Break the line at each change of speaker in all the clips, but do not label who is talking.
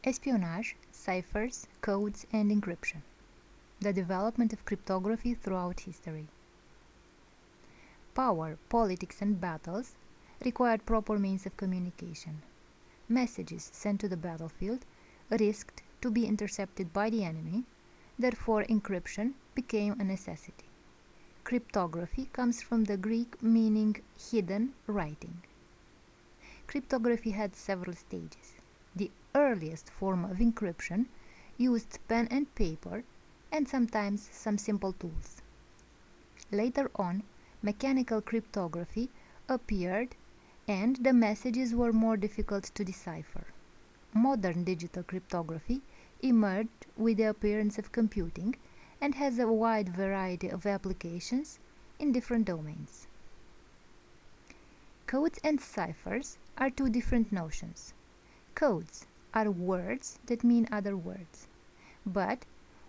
Espionage, ciphers, codes, and encryption. The development of cryptography throughout history. Power, politics, and battles required proper means of communication. Messages sent to the battlefield risked to be intercepted by the enemy, therefore encryption became a necessity. Cryptography comes from the Greek meaning hidden writing. Cryptography had several stages. The earliest form of encryption used pen and paper and sometimes some simple tools. Later on, mechanical cryptography appeared and the messages were more difficult to decipher. Modern digital cryptography emerged with the appearance of computing and has a wide variety of applications in different domains. Codes and ciphers are two different notions. Codes are words that mean other words. But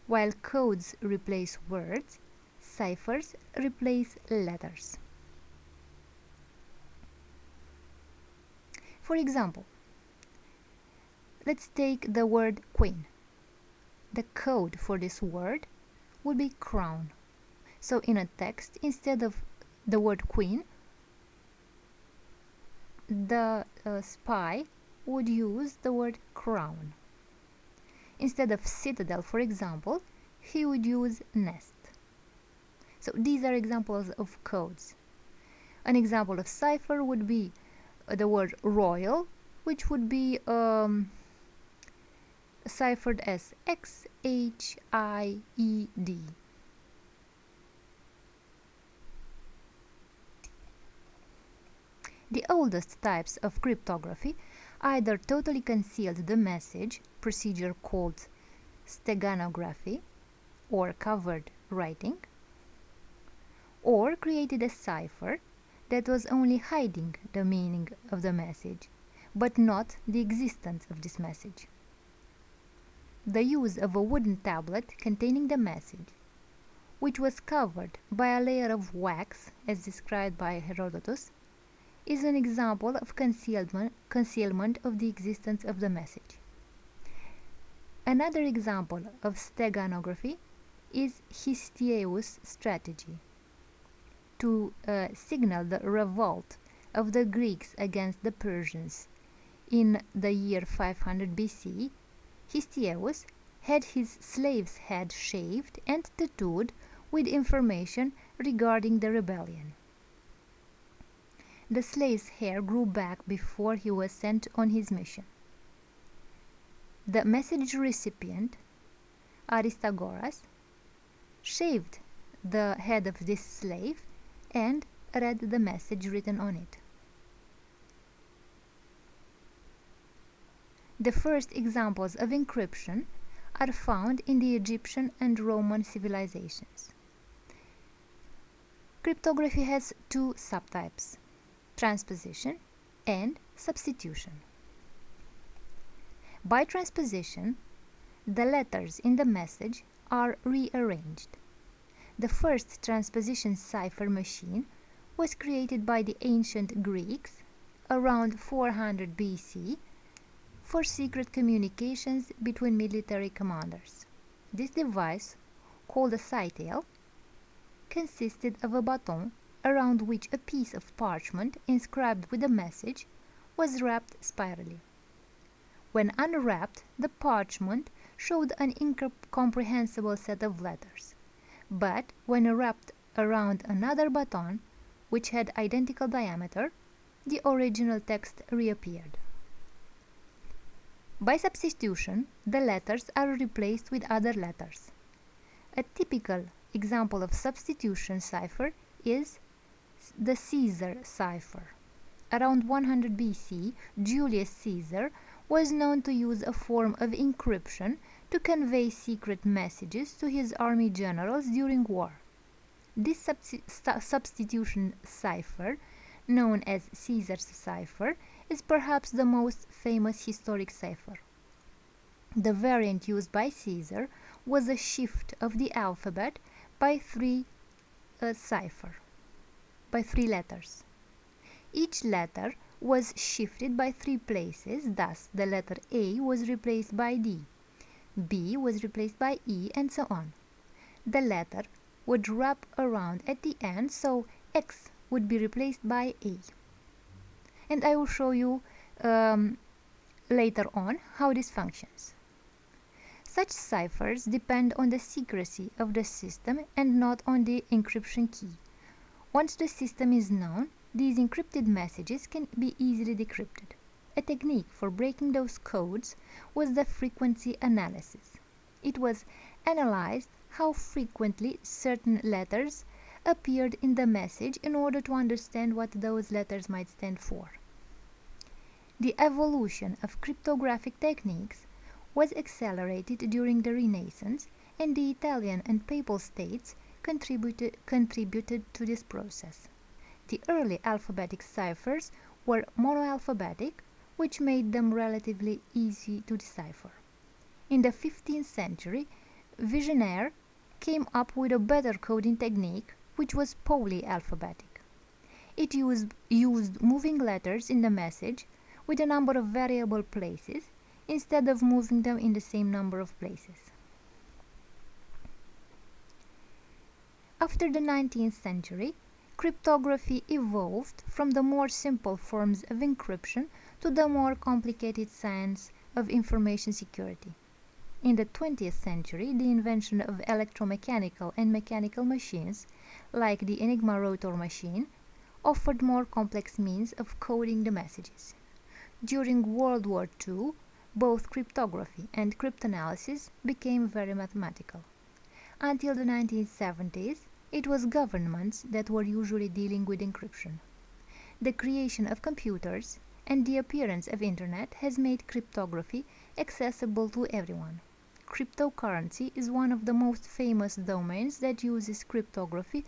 while codes replace words, ciphers replace letters. For example, let's take the word queen. The code for this word would be crown. So in a text, instead of the word queen, the spy would use the word crown. Instead of citadel, for example, he would use nest. So these are examples of codes. An example of cipher would be the word royal, which would be ciphered as XHIED. The oldest types of cryptography either totally concealed the message, procedure called steganography, or covered writing, or created a cipher that was only hiding the meaning of the message, but not the existence of this message. The use of a wooden tablet containing the message, which was covered by a layer of wax, as described by Herodotus, is an example of concealment of the existence of the message. Another example of steganography is Histiaeus' strategy. To signal the revolt of the Greeks against the Persians in the year 500 BC, Histiaeus had his slave's head shaved and tattooed with information regarding the rebellion. The slave's hair grew back before he was sent on his mission. The message recipient, Aristagoras, shaved the head of this slave and read the message written on it. The first examples of encryption are found in the Egyptian and Roman civilizations. Cryptography has two subtypes: transposition and substitution. By transposition, the letters in the message are rearranged. The first transposition cipher machine was created by the ancient Greeks around 400 BC for secret communications between military commanders. This device, called a cytail, consisted of a baton around which a piece of parchment inscribed with a message was wrapped spirally. When unwrapped, the parchment showed an incomprehensible set of letters, but when wrapped around another baton, which had identical diameter, the original text reappeared. By substitution, the letters are replaced with other letters. A typical example of substitution cipher is the Caesar cipher. Around 100 BC, Julius Caesar was known to use a form of encryption to convey secret messages to his army generals during war. This substitution cipher, known as Caesar's cipher, is perhaps the most famous historic cipher. The variant used by Caesar was a shift of the alphabet by three letters. Each letter was shifted by 3 places, thus the letter A was replaced by D, B was replaced by E, and so on. The letter would wrap around at the end, so X would be replaced by A. And I will show you later on how this functions. Such ciphers depend on the secrecy of the system and not on the encryption key. Once the system is known, these encrypted messages can be easily decrypted. A technique for breaking those codes was the frequency analysis. It was analyzed how frequently certain letters appeared in the message in order to understand what those letters might stand for. The evolution of cryptographic techniques was accelerated during the Renaissance, and the Italian and Papal States contributed to this process. The early alphabetic ciphers were monoalphabetic, which made them relatively easy to decipher. In the 15th century, Vigenère came up with a better coding technique, which was polyalphabetic. It used moving letters in the message with a number of variable places instead of moving them in the same number of places. After the 19th century, cryptography evolved from the more simple forms of encryption to the more complicated science of information security. In the 20th century, the invention of electromechanical and mechanical machines, like the Enigma rotor machine, offered more complex means of coding the messages. During World War II, both cryptography and cryptanalysis became very mathematical. Until the 1970s, it was governments that were usually dealing with encryption. The creation of computers and the appearance of Internet has made cryptography accessible to everyone. Cryptocurrency is one of the most famous domains that uses cryptography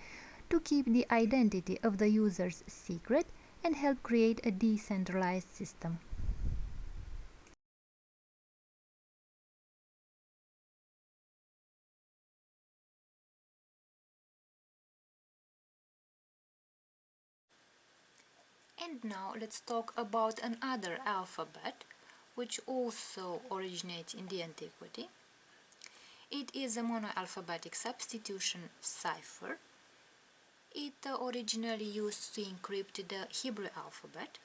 to keep the identity of the users secret and help create a decentralized system. And now let's talk about another alphabet which also originates in the antiquity. It is a monoalphabetic substitution cipher. It originally used to encrypt the Hebrew alphabet.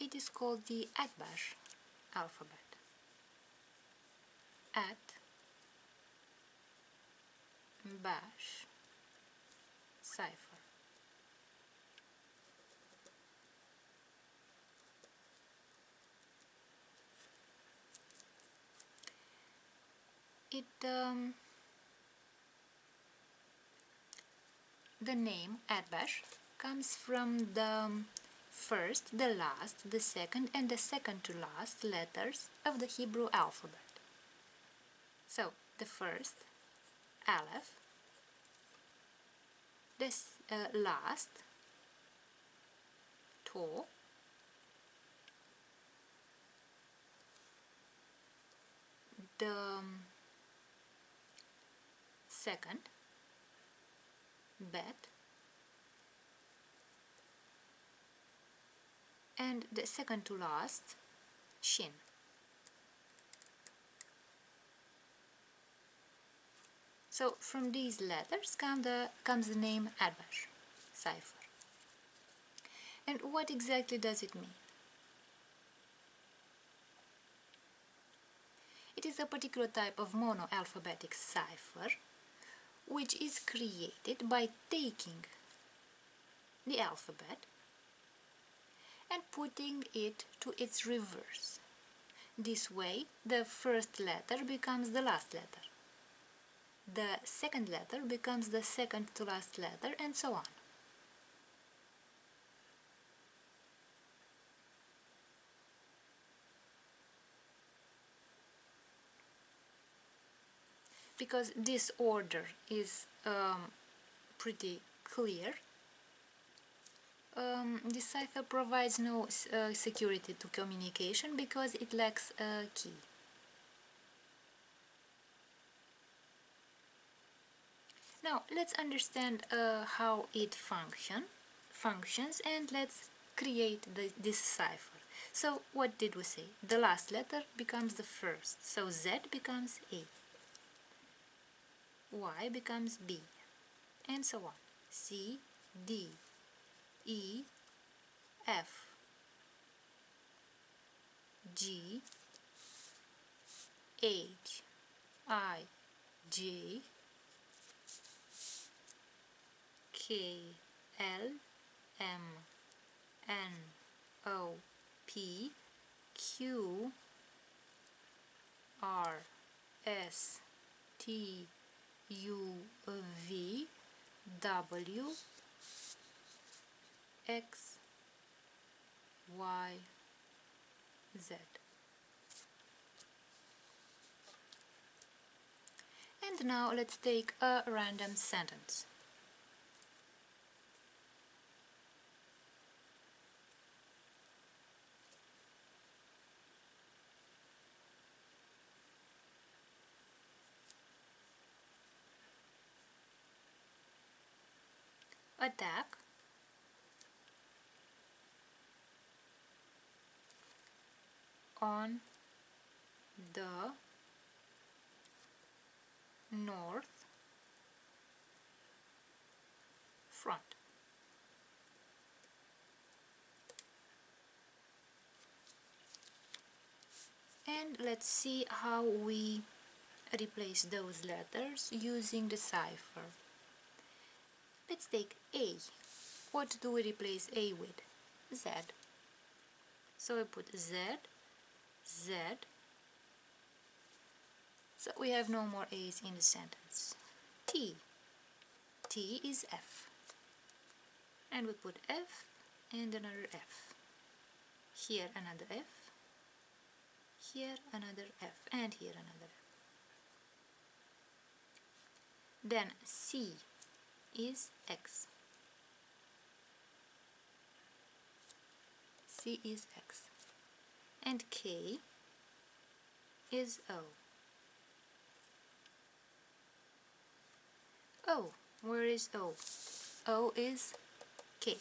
It is called the Atbash alphabet. Atbash cipher. The name Atbash comes from the first, the last, the second, and the second to last letters of the Hebrew alphabet. So, the first, Aleph, the last, To, the second, Bet, and the second to last, Shin. So from these letters comes the name Atbash cipher. And what exactly does it mean? It is a particular type of monoalphabetic cipher which is created by taking the alphabet and putting it to its reverse. This way, the first letter becomes the last letter. The second letter becomes the second to last letter, and so on. Because this order is pretty clear, this cipher provides no security to communication because it lacks a key. Now let's understand how it functions functions and let's create this cipher. So what did we say? The last letter becomes the first. So Z becomes A. Y becomes B. And so on. C, D, E, F, G, H, I, J, K, L, M, N, O, P, Q, R, S, T, U, V, W, X, Y, Z. And now let's take a random sentence. Attack on the north front. And let's see how we replace those letters using the cipher. Let's take A. What do we replace A with? Z. So we put Z, Z. So we have no more A's in the sentence. T. T is F. And we put F and another F. Here another F. Here another F. And here another F. Then C is X. C is X. And K is O. O, where is O? O is K.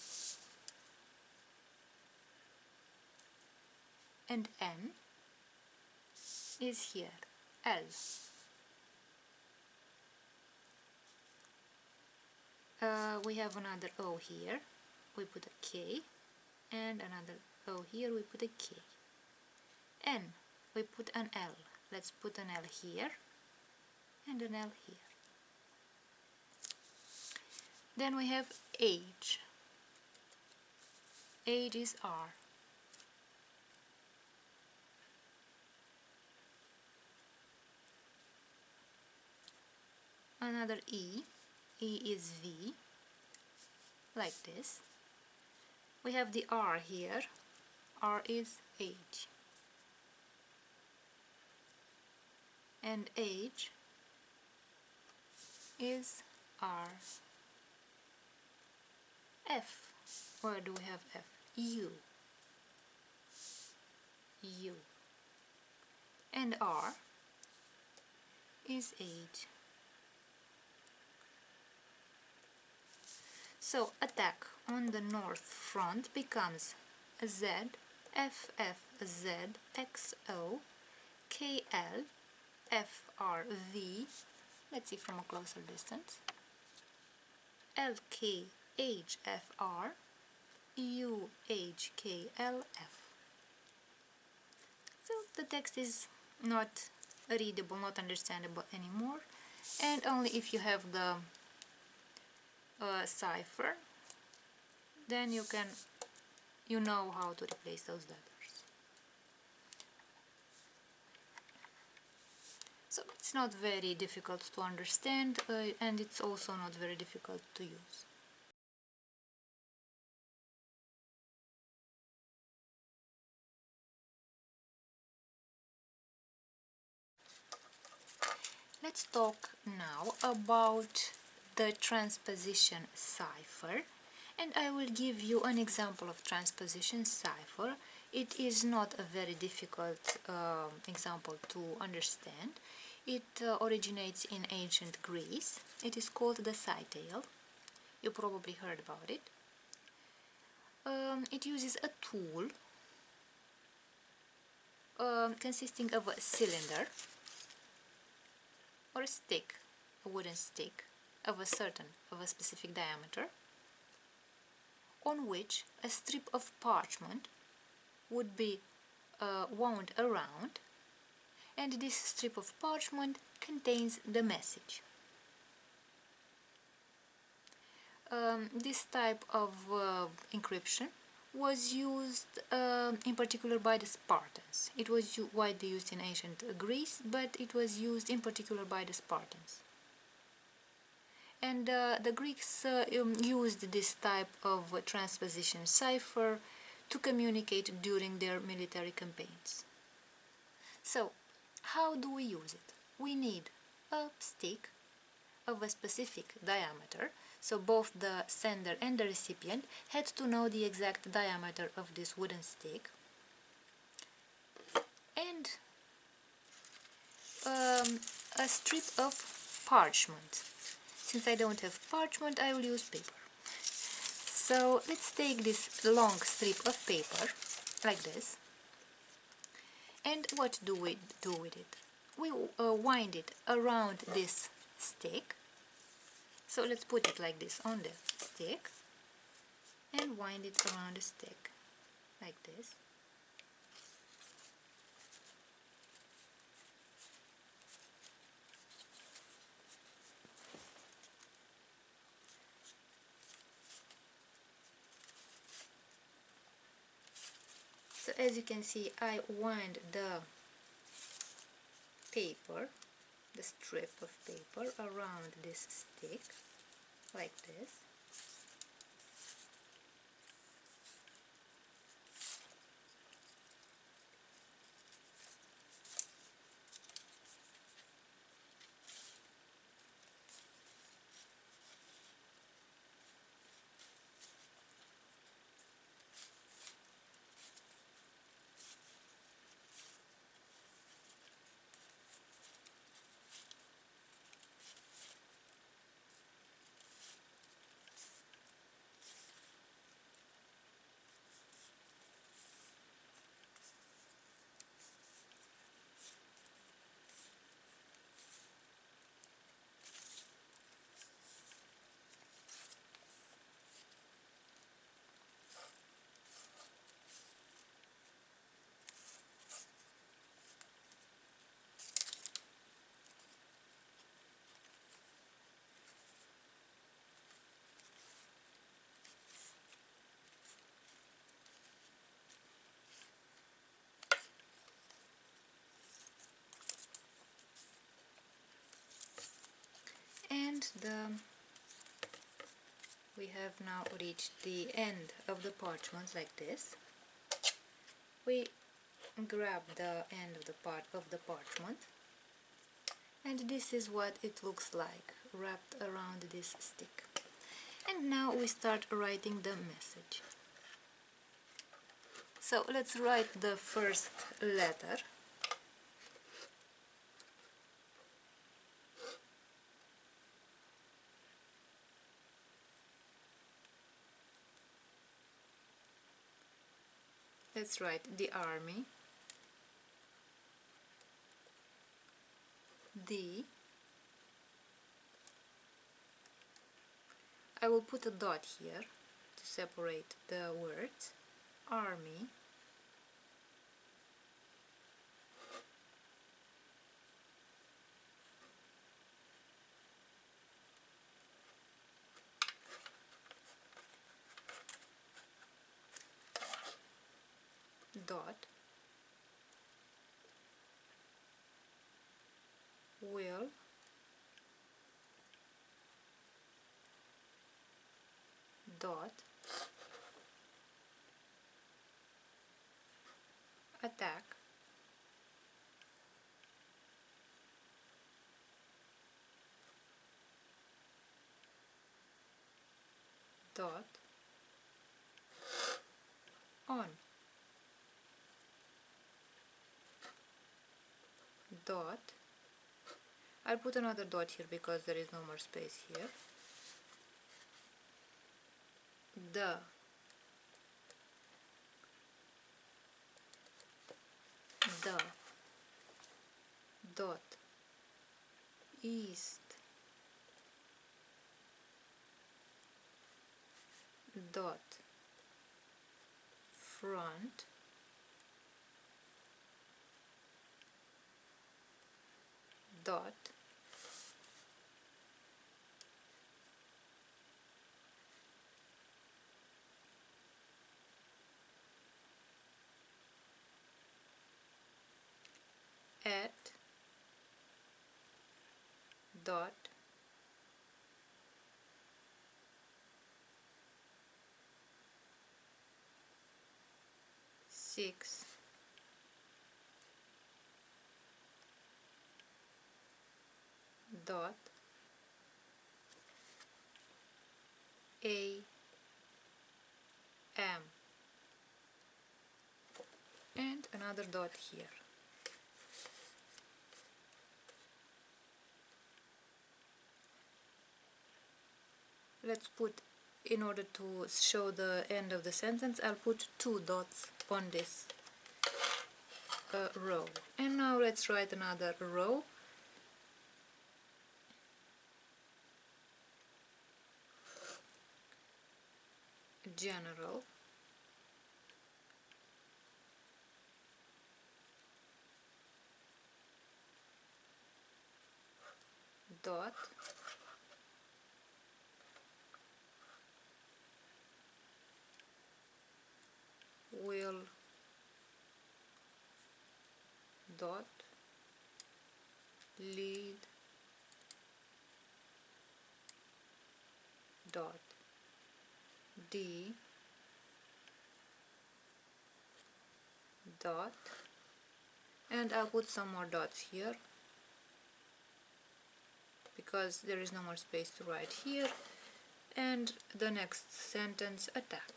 And N is here, L. We have another O here, we put a K, and another O here, we put a K. N, we put an L. Let's put an L here, and an L here. Then we have H. H is R. Another E. E is V, like this. We have the R here. R is H. And H is R. F. Where do we have F? U. U. And R is H. So attack on the north front becomes Z, F, F, Z, X, O, K, L, F, R, V. Let's see from a closer distance. L, K, H, F, R, U, H, K, L, F. So the text is not readable, not understandable anymore, and only if you have the cipher, then you know how to replace those letters. So it's not very difficult to understand, and it's also not very difficult to use. Let's talk now about the transposition cipher, and I will give you an example of transposition cipher. It is not a very difficult example to understand. It originates in ancient Greece. It is called the citale. You probably heard about it. It uses a tool consisting of a cylinder or a stick, a wooden stick of a specific diameter, on which a strip of parchment would be wound around, and this strip of parchment contains the message. This type of encryption was used in particular by the Spartans. It was widely used in ancient Greece, but it was used in particular by the Spartans. And the Greeks used this type of transposition cipher to communicate during their military campaigns. So, how do we use it? We need a stick of a specific diameter, so both the sender and the recipient had to know the exact diameter of this wooden stick, and a strip of parchment. Since I don't have parchment, I will use paper. So let's take this long strip of paper, like this, and what do we do with it? We wind it around this stick. So let's put it like this on the stick and wind it around the stick, like this. So as you can see, I wind the paper, the strip of paper, around this stick, like this. And we have now reached the end of the parchment, like this. We grab the end of the parchment, and this is what it looks like, wrapped around this stick. And now we start writing the message. So let's write the first letter. Let's write the army, D. I will put a dot here to separate the words. Army, dot, will, dot, attack, dot, on, dot. I'll put another dot here because there is no more space here. The the dot east dot front dot at dot six dot AM and another dot here. Let's put, in order to show the end of the sentence, I'll put 2 dots on this row. And now let's write another row. General dot will dot lead dot D dot, and I'll put some more dots here because there is no more space to write here, and the next sentence attack.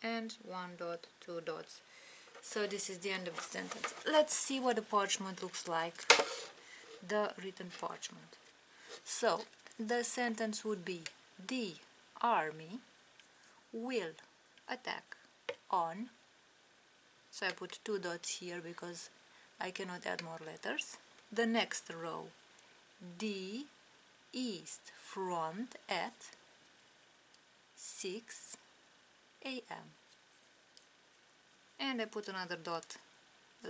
And 1 dot, 2 dots. So this is the end of the sentence. Let's see what the parchment looks like, the written parchment. So the sentence would be: the army will attack on, so I put 2 dots here because I cannot add more letters. The next row, the east front at 6 AM. And I put another dot,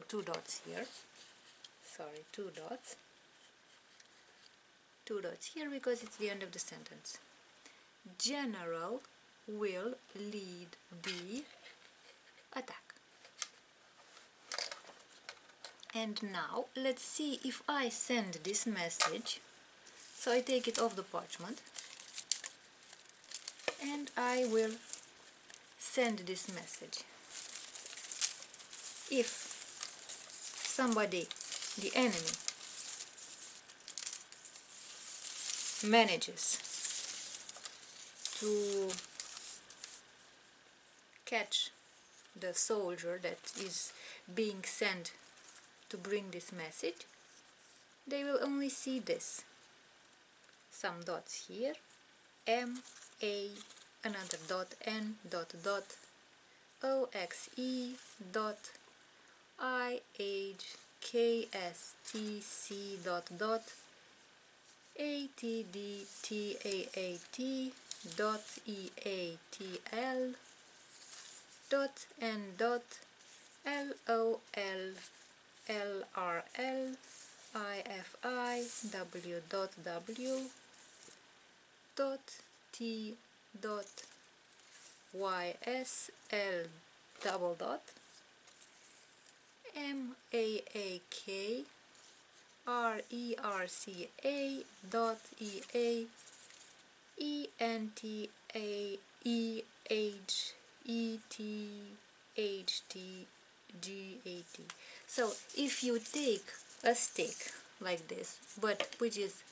2 dots here. Sorry, 2 dots. 2 dots here because it's the end of the sentence. General will lead the attack. And now let's see if I send this message. So I take it off the parchment and I will send this message. If somebody, the enemy, manages to catch the soldier that is being sent to bring this message, they will only see this. Some dots here, M, A, another dot, N, dot, dot, O, X, E, dot, I, H, K, S, T, C, dot, dot, A, T, D, T, A, T, dot, E, A, T, L, dot, N, dot, L, O, L, L, R, L, I, F, I, W, dot, W, dot, T, dot, Y, S, L, double dot, M, A, K, R, E, R, C, A, dot, E, A, E, N, T, A, E, H, E, T, H, T, G, A, T. So if you take a stick like this, but which is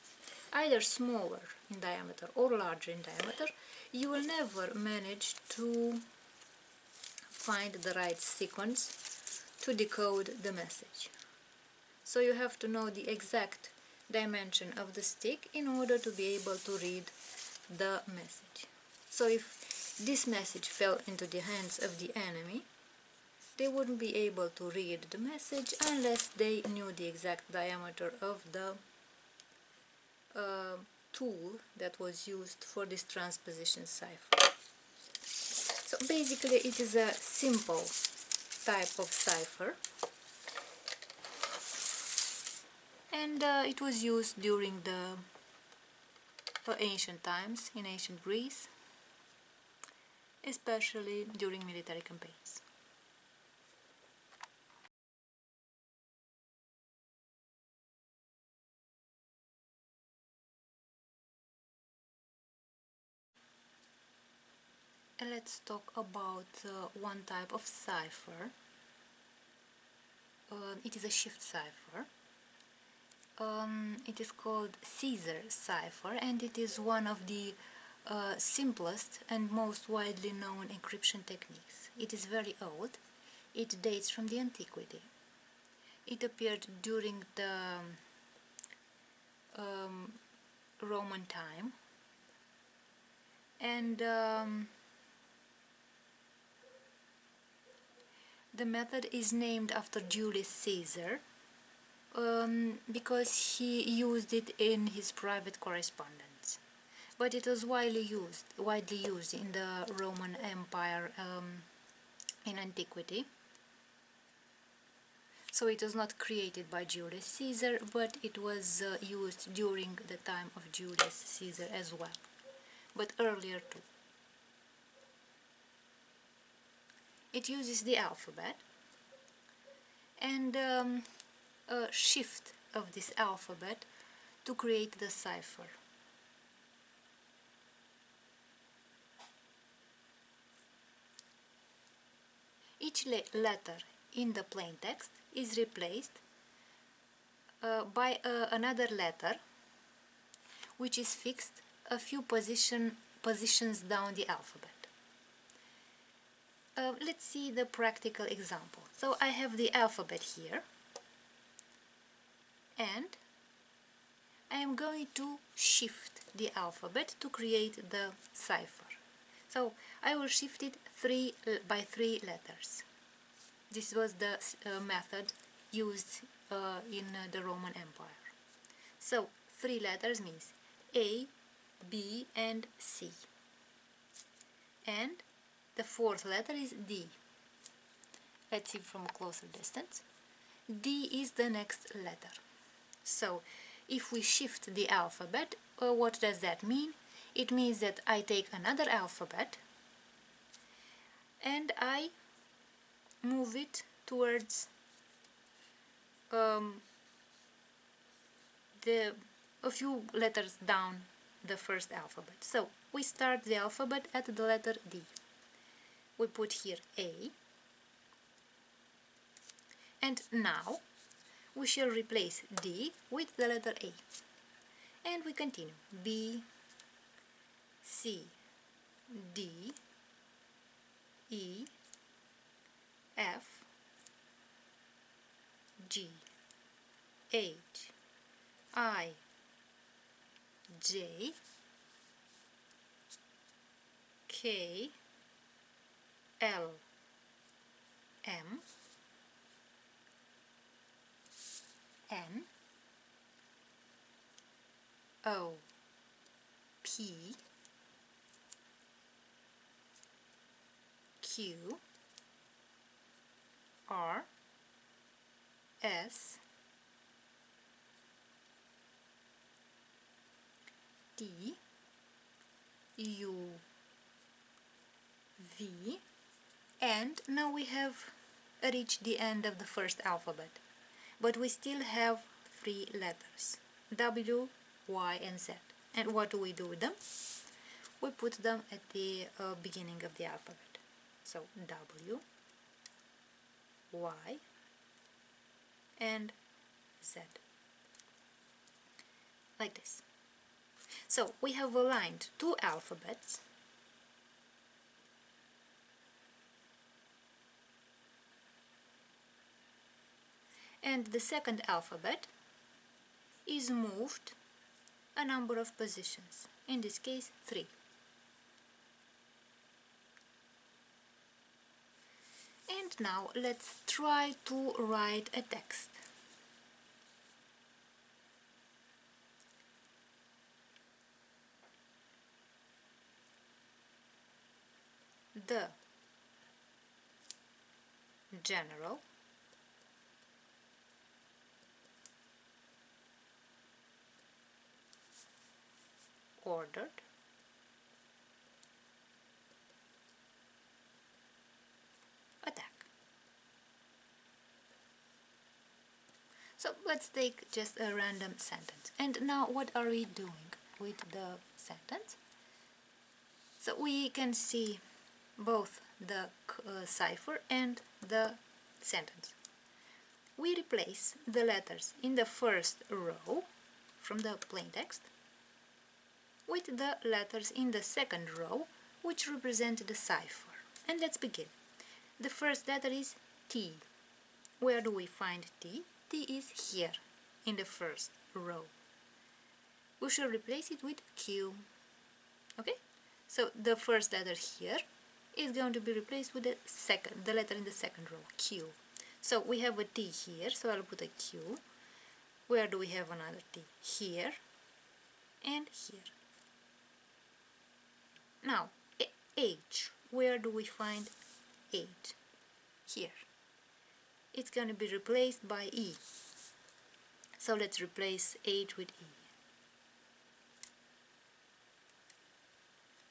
either smaller in diameter or larger in diameter, you will never manage to find the right sequence to decode the message. So you have to know the exact dimension of the stick in order to be able to read the message. So if this message fell into the hands of the enemy, they wouldn't be able to read the message unless they knew the exact diameter of the tool that was used for this transposition cipher. So basically it is a simple type of cipher, and it was used during the ancient times in ancient Greece, especially during military campaigns. And let's talk about one type of cipher. It is a shift cipher. It is called Caesar cipher, and it is one of the simplest and most widely known encryption techniques. It is very old. It dates from the antiquity. It appeared during the Roman time, and the method is named after Julius Caesar because he used it in his private correspondence. But it was widely used in the Roman Empire in antiquity. So it was not created by Julius Caesar, but it was used during the time of Julius Caesar as well, but earlier too. It uses the alphabet and a shift of this alphabet to create the cipher. Each letter in the plaintext is replaced by another letter which is fixed a few positions down the alphabet. Let's see the practical example. So I have the alphabet here, and I am going to shift the alphabet to create the cipher. So I will shift it by 3 letters. This was the method used in the Roman Empire. So 3 letters means A, B, and C. And the 4th letter is D. Let's see from a closer distance. D is the next letter. So if we shift the alphabet, what does that mean? It means that I take another alphabet and I move it towards a few letters down the first alphabet. So we start the alphabet at the letter D. We put here A, and now we shall replace D with the letter A, and we continue. B, C, D, E, F, G, H, I, J, K, L, M, N, O, P, Q, R, S, T, U, V, and now we have reached the end of the first alphabet, but we still have 3 letters, W, Y, and Z. And what do we do with them? We put them at the beginning of the alphabet. So W, Y, and Z, like this. So we have aligned 2 alphabets and the second alphabet is moved a number of positions, in this case 3. And now let's try to write a text. The general ordered attack. So let's take just a random sentence. And now what are we doing with the sentence? So we can see both the cipher and the sentence. We replace the letters in the first row from the plain text with the letters in the second row, which represent the cipher. And let's begin. The first letter is T. Where do we find T? T is here, in the first row. We should replace it with Q. Okay? So the first letter here is going to be replaced with the letter in the second row, Q. So we have a T here, so I'll put a Q. Where do we have another T? Here and here. Now, H. Where do we find H? Here. It's going to be replaced by E. So let's replace H with E.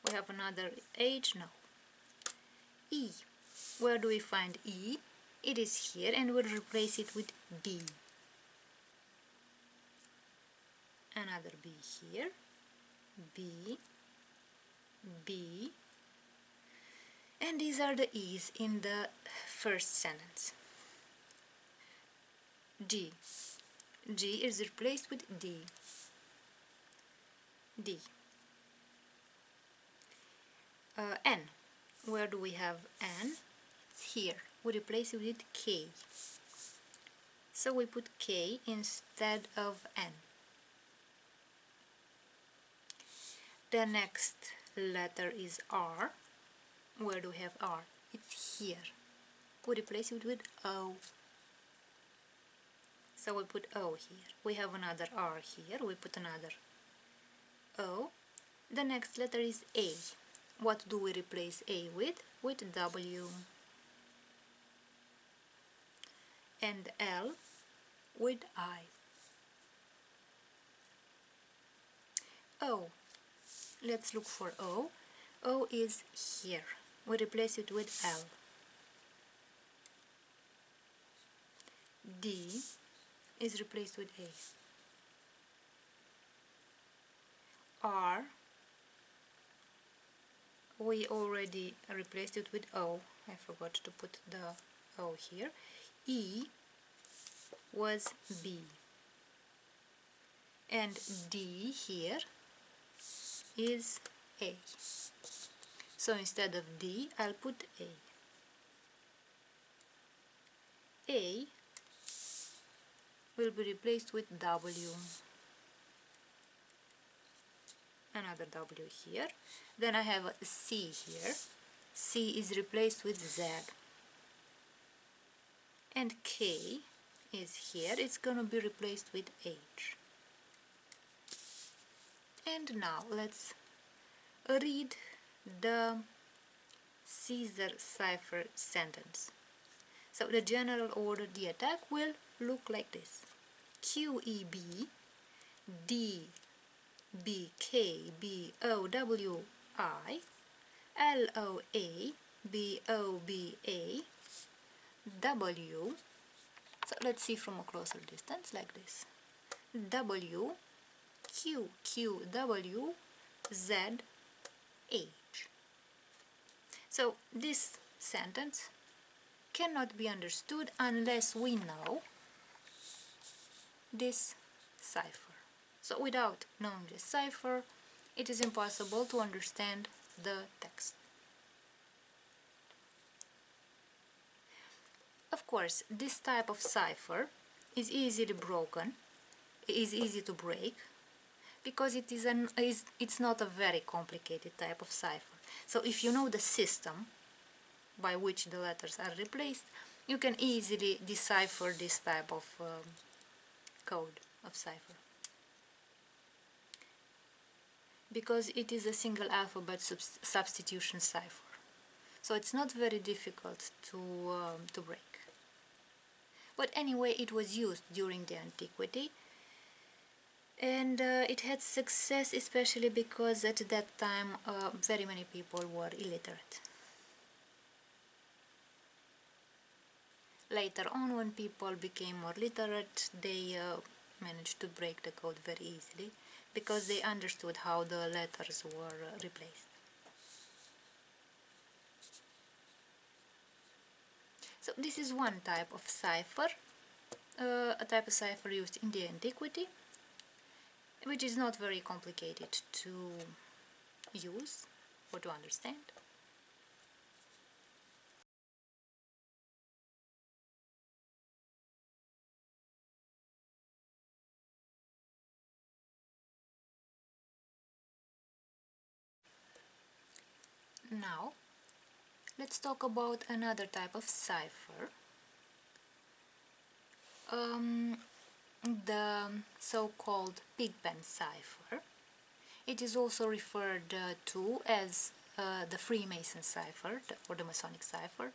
We have another H? No. E. Where do we find E? It is here, and we'll replace it with B. Another B here. B. B. And these are the E's in the first sentence. G. G is replaced with D. D. N. Where do we have N? It's here. We replace it with K. So we put K instead of N. The next letter is R. Where do we have R? It's here. We replace it with O. So we put O here. We have another R here. We put another O. The next letter is A. What do we replace A with? With W. And L with I. O. Let's look for O. O is here. We replace it with L. D is replaced with A. R, we already replaced it with O. I forgot to put the O here. E was B. And D here is A. So instead of D, I'll put A. A will be replaced with W. Another W here. Then I have a C here. C is replaced with Z. And K is here. It's going to be replaced with H. And now let's read the Caesar cipher sentence. So the general order, the attack will look like this. QEB D B K B O W I L O A B O B A W. So let's see from a closer distance like this. W Q Q W Z H. So this sentence cannot be understood unless we know this cipher. So without knowing this cipher, it is impossible to understand the text. Of course, this type of cipher is easily broken, is easy to break, because it's not a very complicated type of cipher. So if you know the system by which the letters are replaced, you can easily decipher this type of code of cipher, because it is a single alphabet substitution cipher. So it's not very difficult to break. But anyway, it was used during the antiquity, and it had success, especially because at that time very many people were illiterate. Later on, when people became more literate, they managed to break the code very easily, because they understood how the letters were replaced. So this is one type of cipher, a type of cipher used in the antiquity, which is not very complicated to use or to understand. Now, let's talk about another type of cipher, the so-called pigpen cipher. It is also referred to as the Freemason cipher or the Masonic cipher.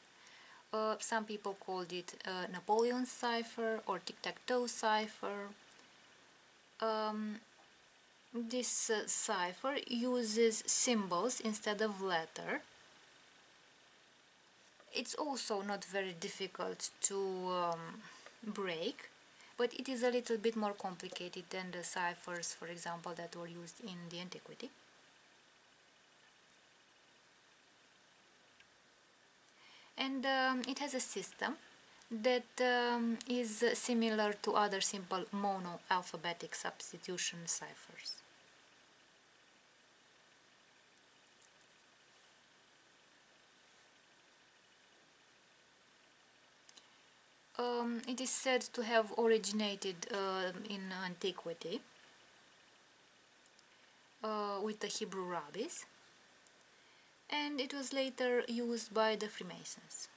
Some people called it Napoleon cipher or tic-tac-toe cipher. This cipher uses symbols instead of letter. It's also not very difficult to break, but it is a little bit more complicated than the ciphers, for example, that were used in the antiquity. And it has a system that is similar to other simple mono-alphabetic substitution ciphers. It is said to have originated in antiquity with the Hebrew rabbis, and it was later used by the Freemasons.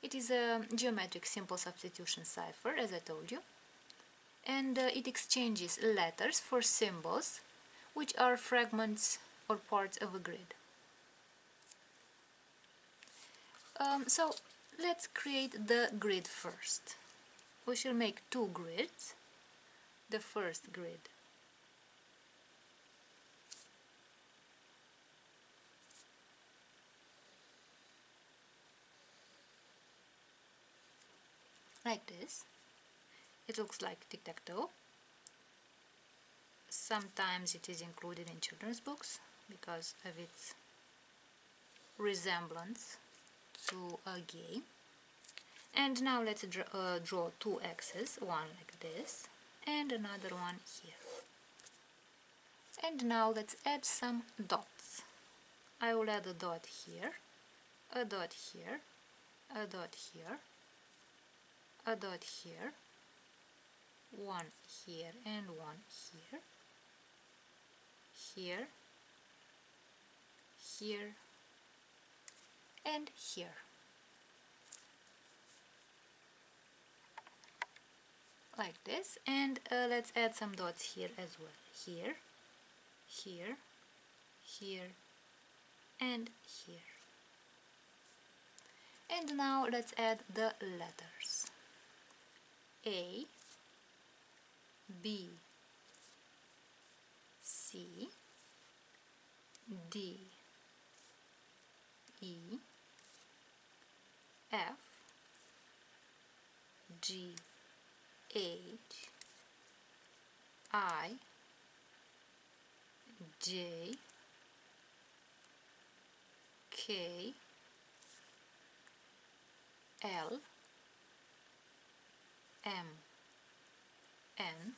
It is a geometric simple substitution cipher, as I told you, and it exchanges letters for symbols, which are fragments or parts of a grid. So let's create the grid first. We shall make two grids. The first grid like this. It looks like tic-tac-toe. Sometimes it is included in children's books because of its resemblance to a game. And now let's draw two X's, one like this and another one here. And now let's add some dots. I will add a dot here, a dot here, a dot here, a dot here, one here and one here, here, here, and here. Like this, and let's add some dots here as well. Here, here, here, and here. And now let's add the letters. A, B, C, D, E, F, G, H, I, J, K, L, M, N,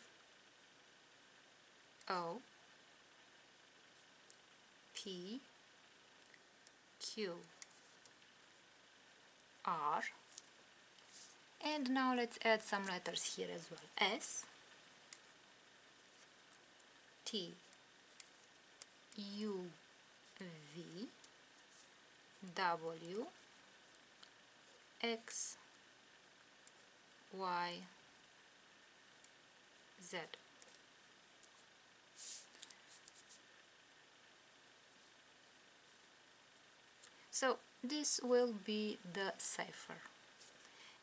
O, P, Q, R. And now let's add some letters here as well. S, T, U, V, W, X, Y, Z. So this will be the cipher.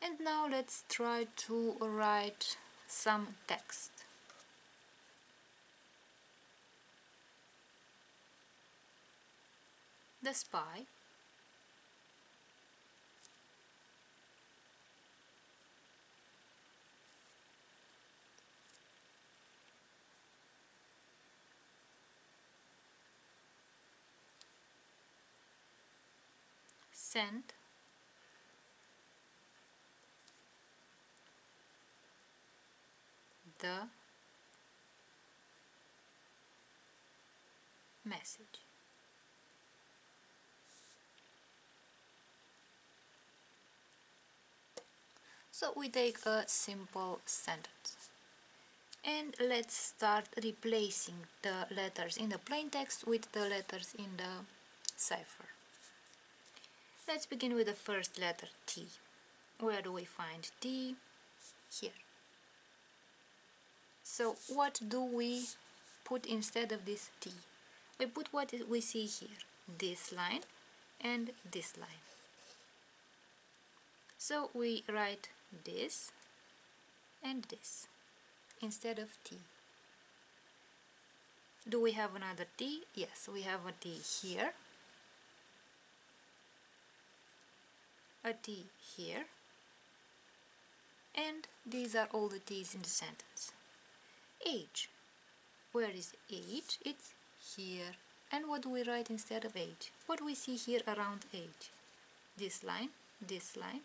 And now let's try to write some text. The spy sent the message. So we take a simple sentence and let's start replacing the letters in the plain text with the letters in the cipher. Let's begin with the first letter, T. Where do we find T? Here. So what do we put instead of this T? We put what we see here, this line and this line. So we write this and this instead of T. Do we have another T? Yes, we have a T here, a T here, and these are all the T's in the sentence. H. Where is H? It's here. And what do we write instead of H? What do we see here around H? This line, and this line.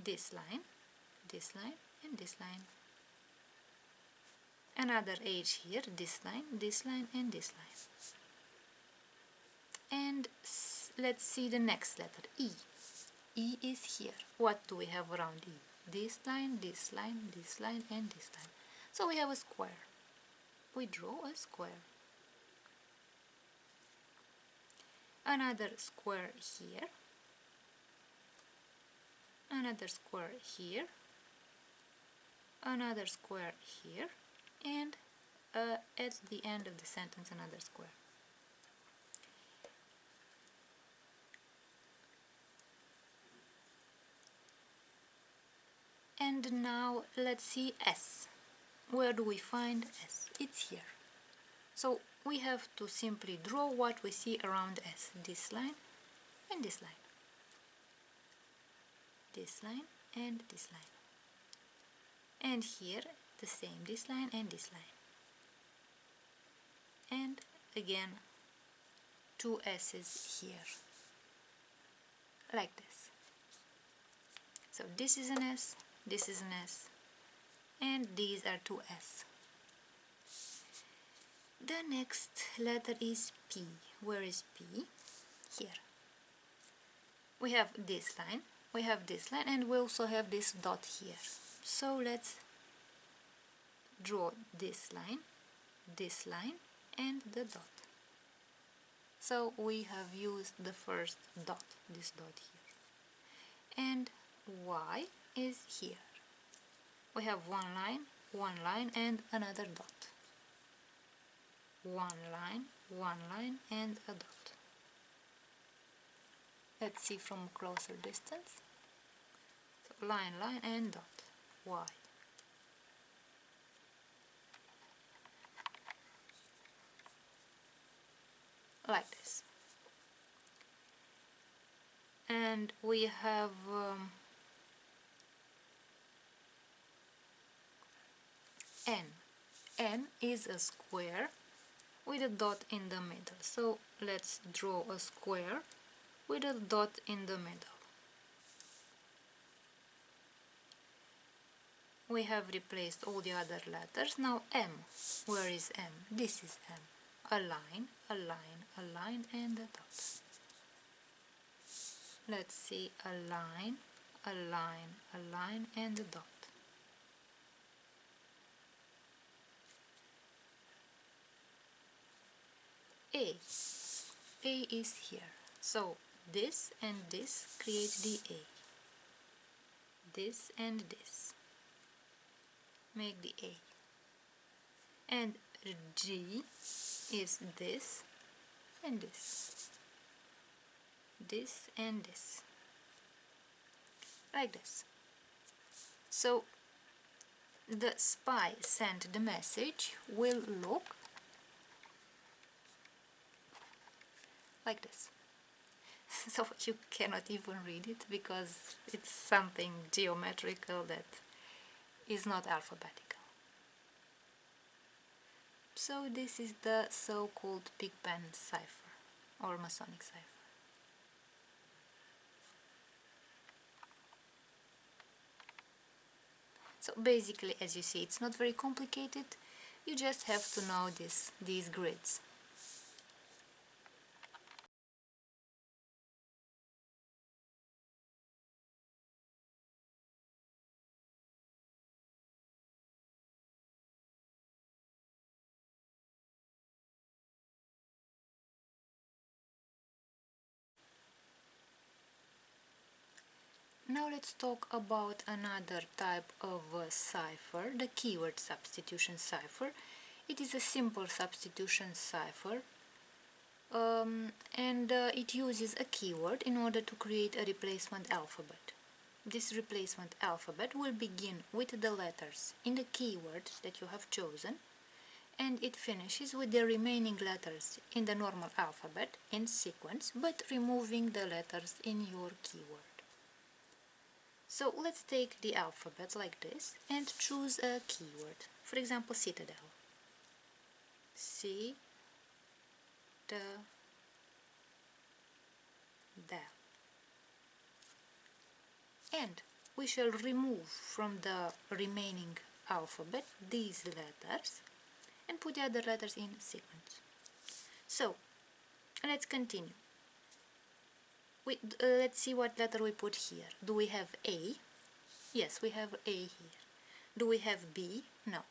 This line, and this line. Another H here, this line, and this line. And let's see the next letter, E. E is here. What do we have around E? This line, and this line. So we have a square. We draw a square. Another square here. Another square here. Another square here. And at the end of the sentence, another square. And now let's see S. Where do we find S? It's here. So we have to simply draw what we see around S. This line and this line. This line and this line. And here the same, this line and this line. And again, two S's here. Like this. So this is an S, this is an S, and these are two S. The next letter is P. Where is P? Here. We have this line, and we also have this dot here. So let's draw this line, and the dot. So we have used the first dot, this dot here. And Y is here. We have one line, and another dot. One line, and a dot. Let's see from closer distance. So line, and dot. Y. Like this. And we have N. N is a square with a dot in the middle. So let's draw a square with a dot in the middle. We have replaced all the other letters. Now M. Where is M? This is M. A line, and a dot. let's see, a line, a line, a line, and a dot. A. A is here. So this and this create the A. This and this make the A. And G is this and this. This and this. Like this. So the spy sent the message will look like this. So you cannot even read it because it's something geometrical that is not alphabetical. So this is the so-called pigpen cipher or Masonic cipher. So basically, as you see, it's not very complicated. You just have to know these grids. Now let's talk about another type of cipher, the keyword substitution cipher. It is a simple substitution cipher, and it uses a keyword in order to create a replacement alphabet. This replacement alphabet will begin with the letters in the keyword that you have chosen, and it finishes with the remaining letters in the normal alphabet in sequence, but removing the letters in your keyword. So let's take the alphabet like this and choose a keyword. For example, citadel. Citadel. And we shall remove from the remaining alphabet these letters and put the other letters in sequence. So let's continue. Let's see what letter we put here. Do we have A? Yes, we have A here. Do we have B? No.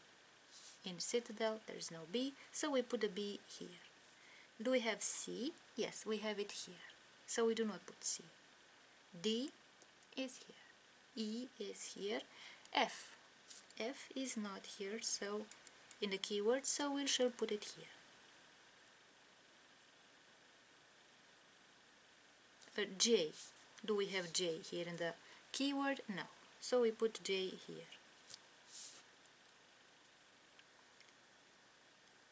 In citadel there is no B, so we put a B here. Do we have C? Yes, we have it here, so we do not put C. D is here. E is here. F. F is not here, so in the keyword, so we shall put it here. J. Do we have J here in the keyword? No. So we put J here.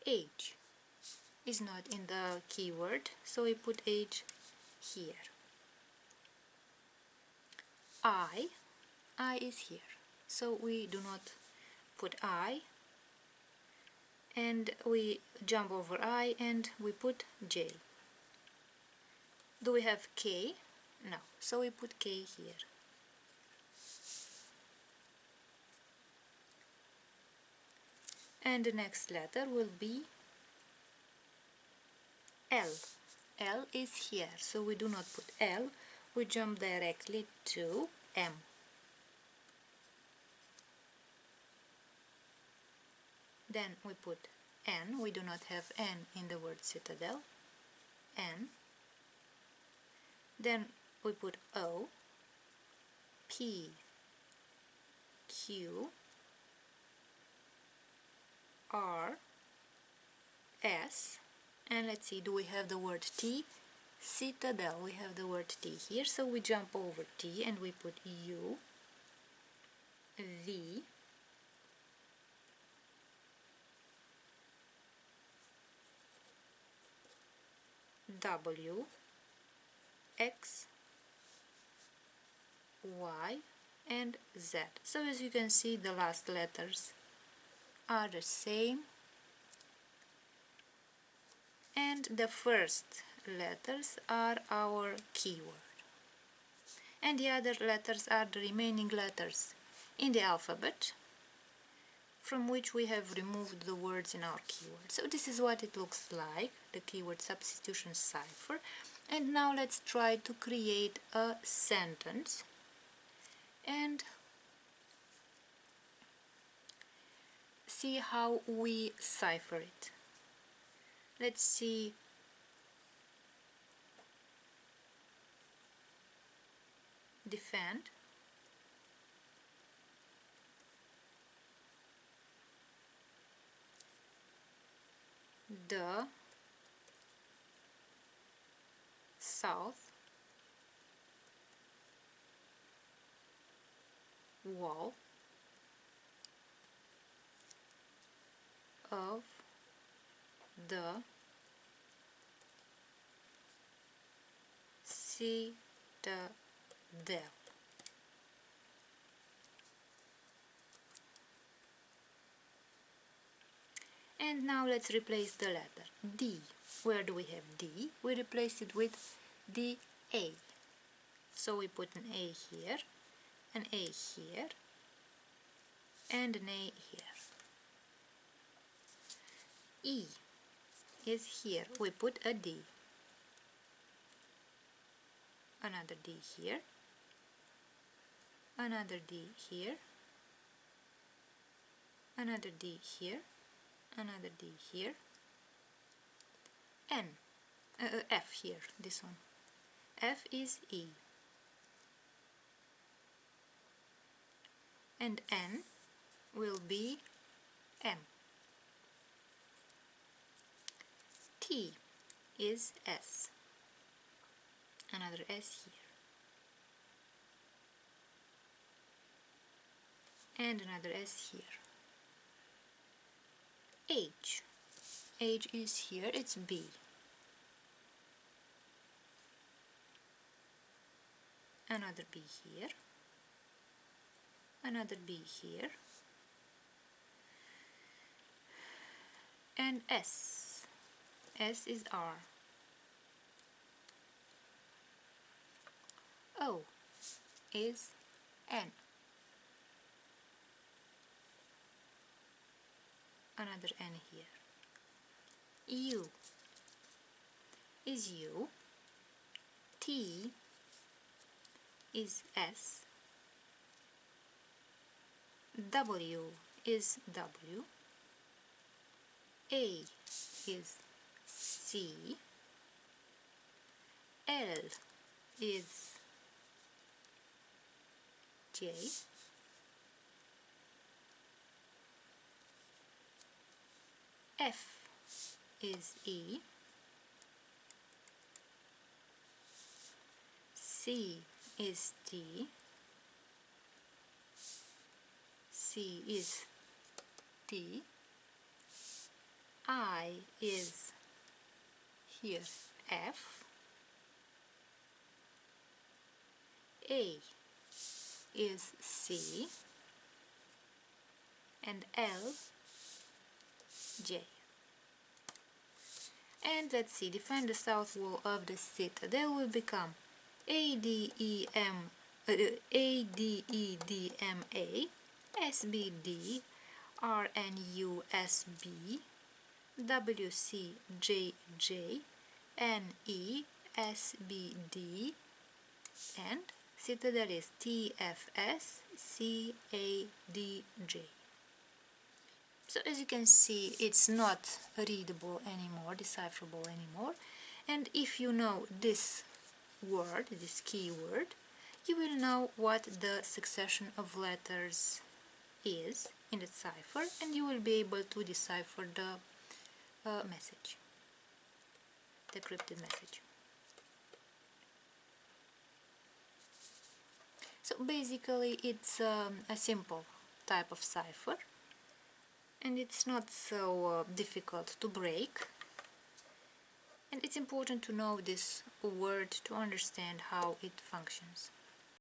H is not in the keyword, so we put H here. I is here, so we do not put I, and we jump over I and we put J. Do we have K? No, so we put K here. And the next letter will be L. L is here, so we do not put L, we jump directly to M. Then we put N, we do not have N in the word citadel, N. Then we put O, P, Q, R, S, and let's see, do we have the word T? Citadel, we have the word T here, so we jump over T and we put U, V, W, X, Y, and Z. So as you can see, the last letters are the same, and the first letters are our keyword, and the other letters are the remaining letters in the alphabet from which we have removed the words in our keyword. So this is what it looks like, the keyword substitution cipher. And now let's try to create a sentence and see how we cipher it. Let's see defend, the south wall of the citadel. And now let's replace the letter D. Where do we have D? We replace it with the A. So we put an A here, an A here, and an A here. E is here. We put a D. Another D here, another D here, another D here, another D here, N, F here, this one. F is E. And N will be M. T is S. Another S here. And another S here. H. H is here, it's B. Another B here. Another B here. And S. S is R. O is N. Another N here. U is U. T is S. W is W. A is C. L is J. F is E. C is D. C is D. I is here F. A is C. And L J. And let's see, define the south wall of the citadel will become ADEDMA, SBD, RNUSB, WCJJ, NESBD, and citadel is TFS, CADJ. So as you can see, it's not readable anymore, decipherable anymore. And if you know this word, this keyword, you will know what the succession of letters is in the cipher, and you will be able to decipher the message, the encrypted message. So basically it's a simple type of cipher, and it's not so difficult to break, and it's important to know this word to understand how it functions.